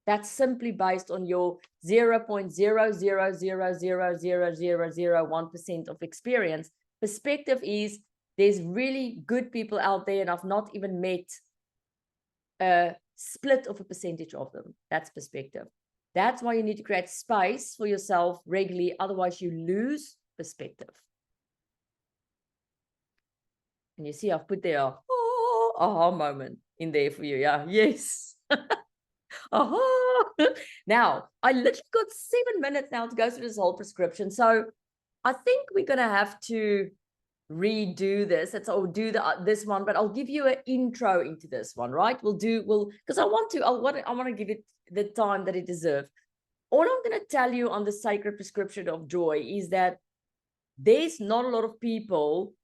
That's simply based on your 0.000000001% of experience. Perspective is there's really good people out there and I've not even met a split of a percentage of them. That's perspective. That's why you need to create space for yourself regularly. Otherwise you lose perspective. And you see, I've put there a aha moment in there for you. Yeah. Yes. Now, I literally got 7 minutes now to go through this whole prescription. So I think we're going to have to redo this. Or do this one, but I'll give you an intro into this one, right? Because I want to give it the time that it deserves. All I'm going to tell you on the sacred prescription of joy is that there's not a lot of people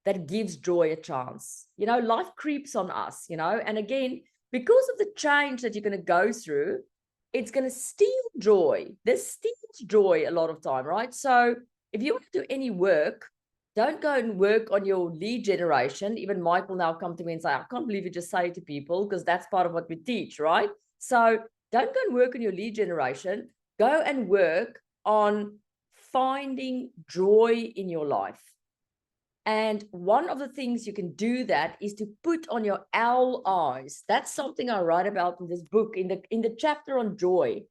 that gives joy a chance. You know, life creeps on us, you know, and again, because of the change that you're going to go through, it's going to steal joy. This steals joy a lot of time, right? So if you want to do any work, don't go and work on your lead generation. Even Mike will now come to me and say, I can't believe you just say it to people, because that's part of what we teach, right? So don't go and work on your lead generation. Go and work on finding joy in your life. And one of the things you can do that is to put on your owl eyes. That's something I write about in this book, in the chapter on joy.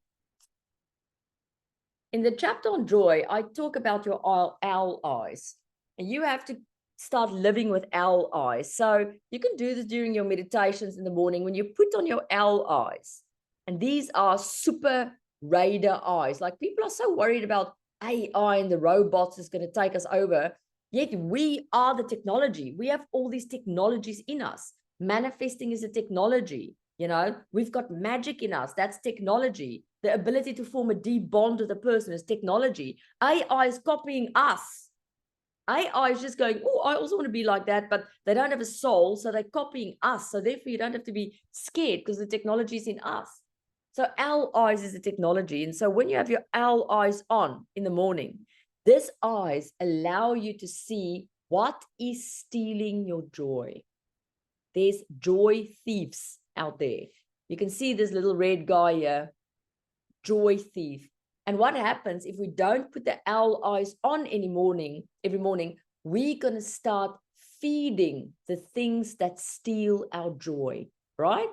In the chapter on joy, I talk about your owl eyes. And you have to start living with owl eyes. So you can do this during your meditations in the morning when you put on your owl eyes. And these are super radar eyes. Like, people are so worried about AI and the robots is going to take us over. Yet we are the technology. We have all these technologies in us. Manifesting is a technology. You know, we've got magic in us. That's technology. The ability to form a deep bond with a person is technology. AI is copying us. AI is just going, oh, I also want to be like that, but they don't have a soul, so they're copying us. So therefore, you don't have to be scared because the technology is in us. So owl eyes is a technology. And so when you have your owl eyes on in the morning, these eyes allow you to see what is stealing your joy. There's joy thieves out there. You can see this little red guy here. joy thief. And what happens if we don't put the owl eyes on every morning, we're going to start feeding the things that steal our joy, right?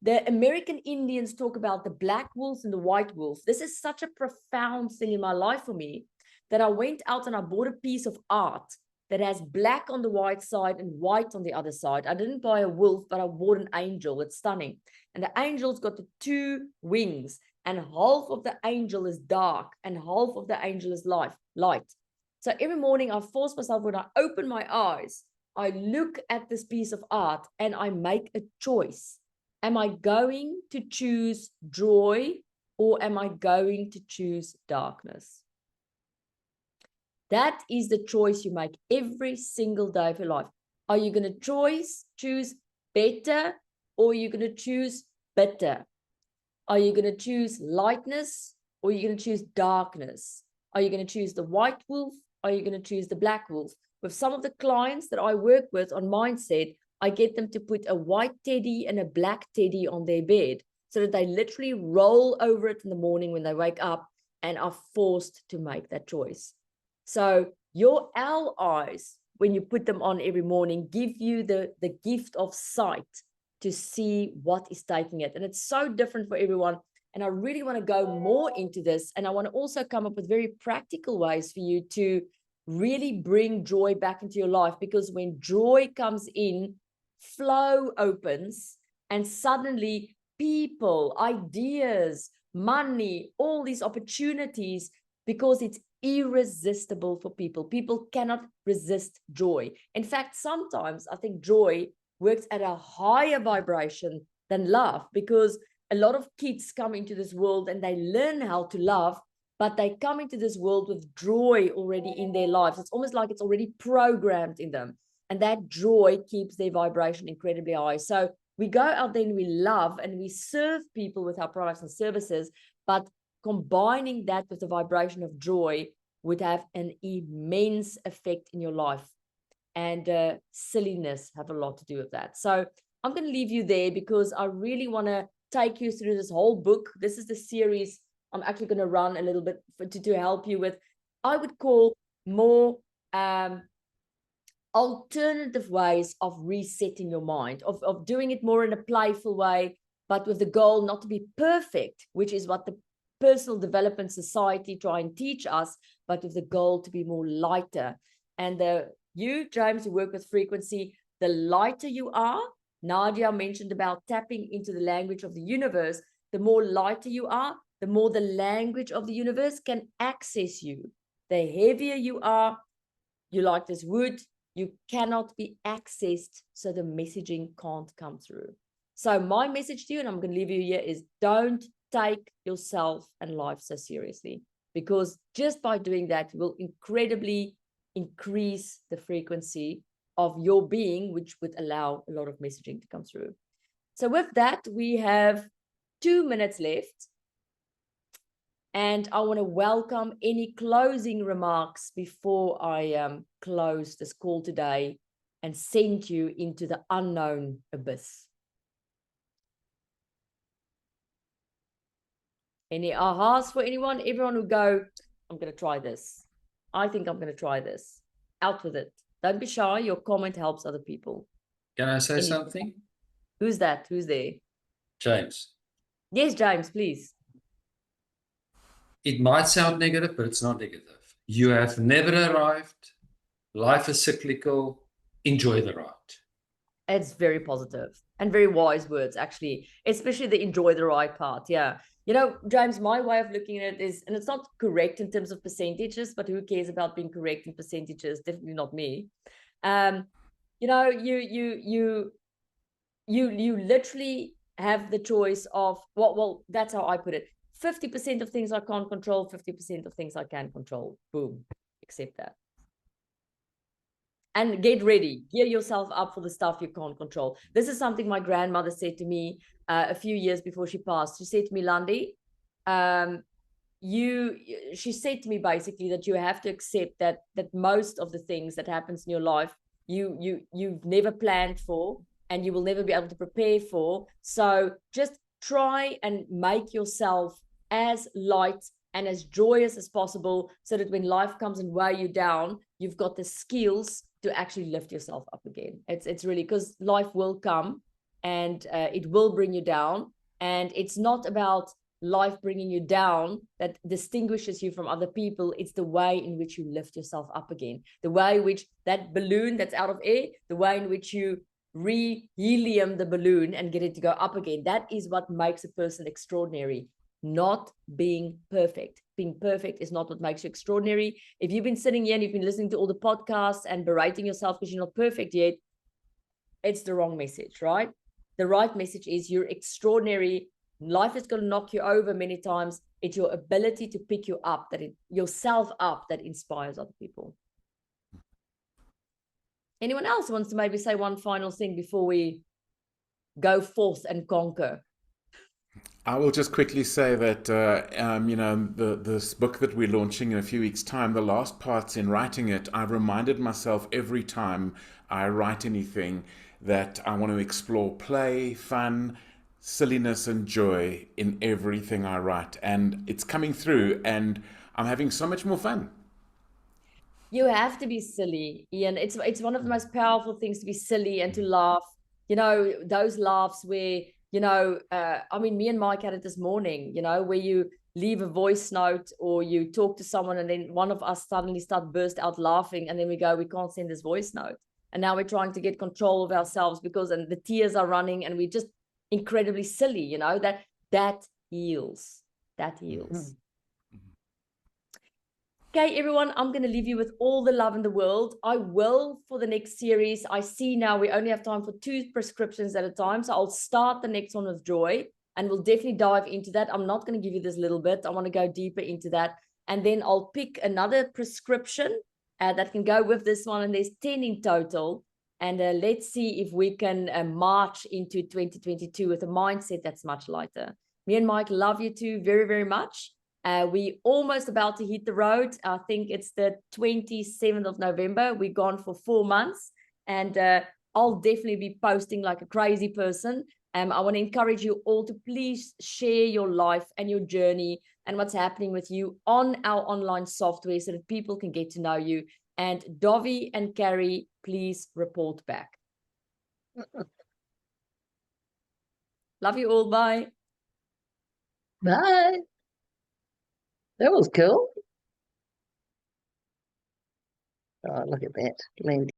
The American Indians talk about the black wolves and the white wolves. This is such a profound thing in my life for me that I went out and I bought a piece of art that has black on the white side and white on the other side. I didn't buy a wolf, but I bought an angel. It's stunning. And the angel's got the two wings, and half of the angel is dark and half of the angel is light. So every morning I force myself, when I open my eyes, I look at this piece of art and I make a choice. Am I going to choose joy or am I going to choose darkness? That is the choice you make every single day of your life. Are you going to choose better, or are you going to choose bitter? Are you going to choose lightness, or are you going to choose darkness? Are you going to choose the white wolf? Or are you going to choose the black wolf? With some of the clients that I work with on mindset, I get them to put a white teddy and a black teddy on their bed so that they literally roll over it in the morning when they wake up and are forced to make that choice. So your owl eyes, when you put them on every morning, give you the gift of sight to see what is taking it. And it's so different for everyone. And I really want to go more into this. And I want to also come up with very practical ways for you to really bring joy back into your life. Because when joy comes in, flow opens, and suddenly people, ideas, money, all these opportunities, because it's irresistible for people. People cannot resist joy. In fact, sometimes I think joy works at a higher vibration than love, because a lot of kids come into this world and they learn how to love, but they come into this world with joy already in their lives. It's almost like it's already programmed in them. And that joy keeps their vibration incredibly high. So we go out there and we love and we serve people with our products and services, but combining that with the vibration of joy would have an immense effect in your life. And silliness have a lot to do with that. So I'm going to leave you there because I really want to take you through this whole book. This is the series I'm actually going to run a little bit to help you with, I would call, more alternative ways of resetting your mind, of doing it more in a playful way, but with the goal not to be perfect, which is what the personal development society try and teach us, but with the goal to be more lighter. And you, James, who work with frequency, the lighter you are, Nadia mentioned about tapping into the language of the universe, the more lighter you are, the more the language of the universe can access you. The heavier you are, you like this wood, you cannot be accessed, so the messaging can't come through. So my message to you, and I'm going to leave you here, is don't take yourself and life so seriously, because just by doing that, you will incredibly increase the frequency of your being, which would allow a lot of messaging to come through. So with that, we have 2 minutes left. And I want to welcome any closing remarks before I close this call today and send you into the unknown abyss. Any ahas for anyone? Everyone who go, I'm going to try this. I think I'm going to try this. Out with it. Don't be shy. Your comment helps other people. Can I say something? Who's that? Who's there? James. Yes, James, please. It might sound negative, but it's not negative. You have never arrived. Life is cyclical. Enjoy the ride. It's very positive and very wise words, actually, especially the enjoy the ride part. Yeah. You know, James, my way of looking at it is, and it's not correct in terms of percentages, but who cares about being correct in percentages? Definitely not me. You know, you literally have the choice of, well, that's how I put it. 50% of things I can't control, 50% of things I can control. Boom, accept that. And get ready, gear yourself up for the stuff you can't control. This is something my grandmother said to me a few years before she passed. She said to me, Landi, she said to me basically that you have to accept that most of the things that happens in your life, you've never planned for and you will never be able to prepare for. So just try and make yourself as light and as joyous as possible, so that when life comes and weigh you down, you've got the skills to actually lift yourself up again. It's really, because life will come and it will bring you down. And it's not about life bringing you down that distinguishes you from other people. It's the way in which you lift yourself up again, the way in which that balloon that's out of air, the way in which you re-helium the balloon and get it to go up again. That is what makes a person extraordinary, not being perfect. Being perfect is not what makes you extraordinary. If you've been sitting here and you've been listening to all the podcasts and berating yourself because you're not perfect yet, it's the wrong message, right? The right message is you're extraordinary. Life is going to knock you over many times. It's your ability to pick you up, yourself up, that inspires other people. Anyone else wants to maybe say one final thing before we go forth and conquer? I will just quickly say that, this book that we're launching in a few weeks' time, the last parts in writing it, I've reminded myself every time I write anything that I want to explore play, fun, silliness, and joy in everything I write. And it's coming through, and I'm having so much more fun. You have to be silly, Ian. It's one of the most powerful things to be silly and to laugh. Those laughs where, me and Mike had it this morning, where you leave a voice note or you talk to someone and then one of us suddenly burst out laughing, and then we go, we can't send this voice note. And now we're trying to get control of ourselves and the tears are running and we're just incredibly silly, that heals. That heals. Okay, everyone, I'm going to leave you with all the love in the world. I will, for the next series, I see now we only have time for 2 prescriptions at a time. So I'll start the next one with joy and we'll definitely dive into that. I'm not going to give you this little bit. I want to go deeper into that. And then I'll pick another prescription that can go with this one. And there's 10 in total. And let's see if we can march into 2022 with a mindset that's much lighter. Me and Mike love you too very, very much. We're almost about to hit the road. I think it's the 27th of November. We're gone for 4 months, and I'll definitely be posting like a crazy person. I want to encourage you all to please share your life and your journey and what's happening with you on our online software so that people can get to know you. And Dovi and Carrie, please report back. Love you all. Bye. Bye. That was cool. Oh, look at that. Landi.